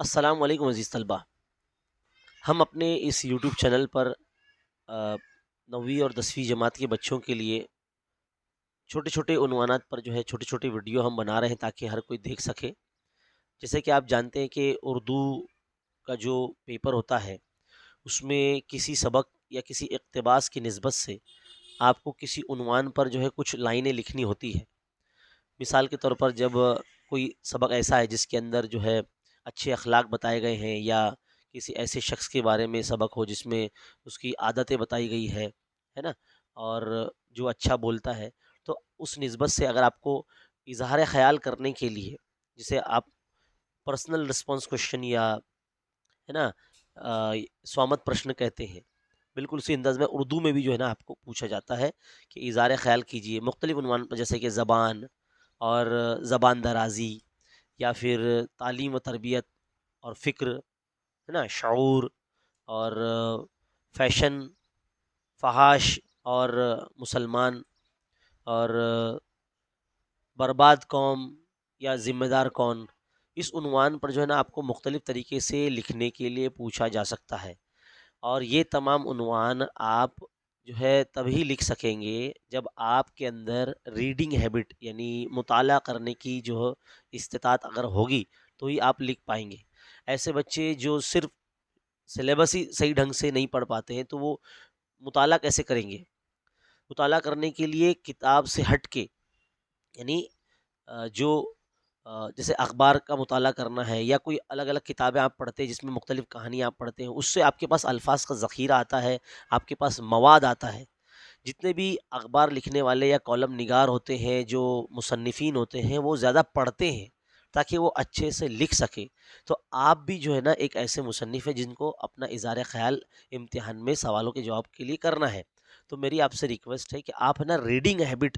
السلام علیکم عزیز طلبہ، ہم اپنے اس یوٹیوب چینل پر نویں اور 10ویں جماعت کے بچوں کے لیے چھوٹے چھوٹے عنوانات پر جو ہے چھوٹی چھوٹی ویڈیو ہم بنا رہے ہیں تاکہ ہر کوئی دیکھ سکے۔ جیسے کہ آپ جانتے ہیں کہ اردو کا جو پیپر ہوتا ہے اس میں کسی سبق یا کسی اقتباس کی نسبت سے آپ کو کسی عنوان پر جو ہے کچھ لائنیں لکھنی ہوتی ہے۔ مثال کے طور پر جب کوئی سبق ایسا ہے جس کے اندر جو ہے اچھے اخلاق بتائے گئے ہیں، یا کسی ایسے شخص کے بارے میں سبق ہو جس میں اس کی عادتیں بتائی گئی ہے نا، اور جو اچھا بولتا ہے، تو اس نسبت سے اگر آپ کو اظہار خیال کرنے کے لیے، جسے آپ پرسنل رسپانس کوشچن یا ہے نا سوامت پرشن کہتے ہیں، بالکل اسی انداز میں اردو میں بھی جو ہے نا آپ کو پوچھا جاتا ہے کہ اظہار خیال کیجیے مختلف عنوان پر، جیسے کہ زبان اور زبان درازی، یا پھر تعلیم و تربیت اور فکر، ہے نا، شعور اور فیشن، فحاش اور مسلمان، اور برباد قوم یا ذمہ دار کون۔ اس عنوان پر جو ہے نا آپ کو مختلف طریقے سے لکھنے کے لیے پوچھا جا سکتا ہے، اور یہ تمام عنوان آپ جو ہے تبھی لکھ سکیں گے جب آپ کے اندر ریڈنگ ہیبٹ یعنی مطالعہ کرنے کی جو استطاعت اگر ہوگی تو ہی آپ لکھ پائیں گے۔ ایسے بچے جو صرف سلیبس ہی صحیح ڈھنگ سے نہیں پڑھ پاتے ہیں تو وہ مطالعہ کیسے کریں گے؟ مطالعہ کرنے کے لیے کتاب سے ہٹ کے، یعنی جو جیسے اخبار کا مطالعہ کرنا ہے، یا کوئی الگ الگ کتابیں آپ پڑھتے ہیں جس میں مختلف کہانیاں آپ پڑھتے ہیں، اس سے آپ کے پاس الفاظ کا ذخیرہ آتا ہے، آپ کے پاس مواد آتا ہے۔ جتنے بھی اخبار لکھنے والے یا کالم نگار ہوتے ہیں، جو مصنفین ہوتے ہیں، وہ زیادہ پڑھتے ہیں تاکہ وہ اچھے سے لکھ سکے۔ تو آپ بھی جو ہے نا ایک ایسے مصنف ہیں جن کو اپنا اظہار خیال امتحان میں سوالوں کے جواب کے لیے کرنا ہے۔ تو میری آپ سے ریکویسٹ ہے کہ آپ ہے نا ریڈنگ ہیبٹ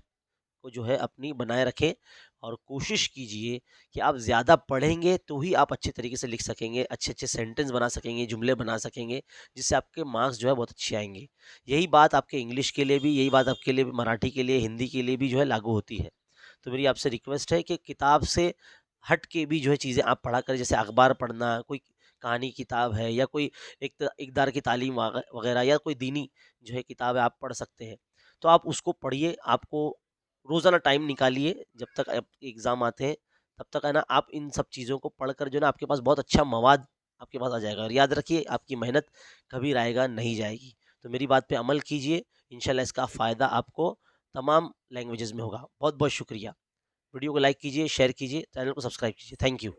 کو جو ہے اپنی بنائے رکھیں، اور کوشش کیجئے کہ آپ زیادہ پڑھیں گے تو ہی آپ اچھے طریقے سے لکھ سکیں گے، اچھے اچھے سینٹنس بنا سکیں گے، جملے بنا سکیں گے، جس سے آپ کے مارکس جو ہے بہت اچھے آئیں گے۔ یہی بات آپ کے انگلش کے لیے بھی، یہی بات آپ کے لیے بھی، مراٹھی کے لیے، ہندی کے لیے بھی جو ہے لاگو ہوتی ہے۔ تو میری آپ سے ریکویسٹ ہے کہ کتاب سے ہٹ کے بھی جو ہے چیزیں آپ پڑھا کریں، جیسے اخبار پڑھنا، کوئی کہانی کتاب ہے، یا کوئی اقدار کی تعلیم وغیرہ، یا کوئی دینی جو ہے کتاب ہے آپ پڑھ سکتے ہیں، تو آپ اس کو پڑھیے۔ آپ کو روزانہ ٹائم نکالیے، جب تک آپ کے ایگزام آتے ہیں تب تک ہے نا آپ ان سب چیزوں کو پڑھ کر جو ہے نا آپ کے پاس بہت اچھا مواد آپ کے پاس آ جائے گا، اور یاد رکھیے آپ کی محنت کبھی رائے گا نہیں جائے گی۔ تو میری بات پہ عمل کیجیے، انشاءاللہ اس کا فائدہ آپ کو تمام لینگویجز میں ہوگا۔ بہت بہت شکریہ۔ ویڈیو کو لائک کیجیے، شیئر کیجیے، چینل کو سبسکرائب کیجیے۔ Thank you.